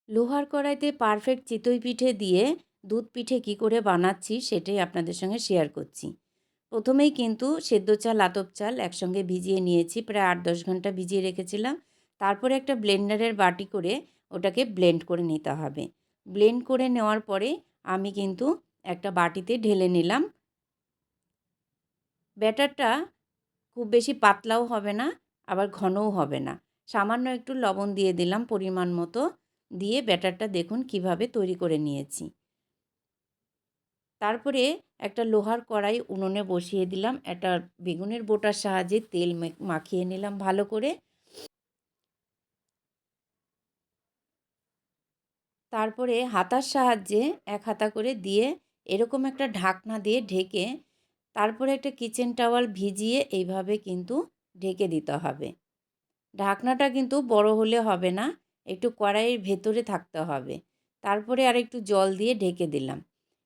লোহার কড়াইতে পারফেক্ট চিতই পিঠে দিয়ে দুধ পিঠে কী করে বানাচ্ছি সেটাই আপনাদের সঙ্গে শেয়ার করছি। প্রথমেই কিন্তু সেদ্ধ চাল আতপ চাল একসঙ্গে ভিজিয়ে নিয়েছি, প্রায় 8-10 ঘন্টা ভিজিয়ে রেখেছিলাম। তারপরে একটা ব্লেন্ডারের বাটি করে ওটাকে ব্লেন্ড করে নিতে হবে। ব্লেন্ড করে নেওয়ার পরে আমি কিন্তু একটা বাটিতে ঢেলে নিলাম। ব্যাটারটা খুব বেশি পাতলাও হবে না, আবার ঘনও হবে না। সামান্য একটু লবণ দিয়ে দিলাম পরিমাণ মতো, দিয়ে ব্যাটারটা দেখুন কিভাবে তৈরি করে নিয়েছি। তারপরে একটা লোহার কড়াই উনুনে বসিয়ে দিলাম। একটা বেগুনের বোঁটার সাহায্যে তেল মাখিয়ে নিলাম ভালো করে। তারপরে হাতার সাহায্যে এক হাতা করে দিয়ে এরকম একটা ঢাকনা দিয়ে ঢেকে, তারপরে একটা কিচেন টাওয়াল ভিজিয়ে এইভাবে কিন্তু ঢেকে দিতে হবে। ঢাকনাটা কিন্তু বড় হলে হবে না, একটু কড়াইয়ের ভেতরে থাকতে হবে। তারপরে আর একটু জল দিয়ে ঢেকে দিলাম।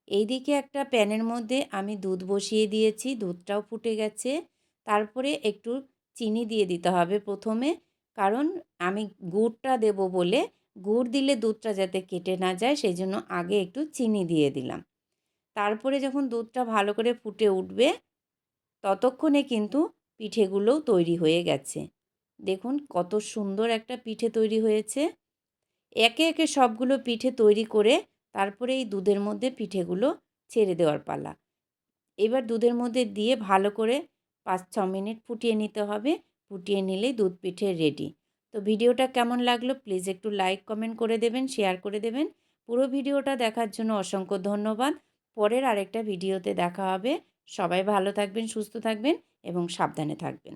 এইদিকে একটা প্যানের মধ্যে আমি দুধ বসিয়ে দিয়েছি, দুধটাও ফুটে গেছে। তারপরে একটু চিনি দিয়ে দিতে হবে প্রথমে, কারণ আমি গুড়টা দেব বলে, গুড় দিলে দুধটা যাতে কেটে না যায় সেই জন্য আগে একটু চিনি দিয়ে দিলাম। তারপরে যখন দুধটা ভালো করে ফুটে উঠবে ততক্ষণে কিন্তু পিঠেগুলোও তৈরি হয়ে গেছে। দেখুন কত সুন্দর একটা পিঠে তৈরি হয়েছে। একে একে সবগুলো পিঠে তৈরি করে তারপরে এই দুধের মধ্যে পিঠেগুলো ছেড়ে দেওয়ার পালা। এবার দুধের মধ্যে দিয়ে ভালো করে 5-6 মিনিট ফুটিয়ে নিতে হবে। ফুটিয়ে নিলেই দুধ পিঠে রেডি। তো ভিডিওটা কেমন লাগলো প্লিজ একটু লাইক কমেন্ট করে দেবেন, শেয়ার করে দেবেন। পুরো ভিডিওটা দেখার জন্য অসংখ্য ধন্যবাদ। পরের আরেকটা ভিডিওতে দেখা হবে। সবাই ভালো থাকবেন, সুস্থ থাকবেন এবং সাবধানে থাকবেন।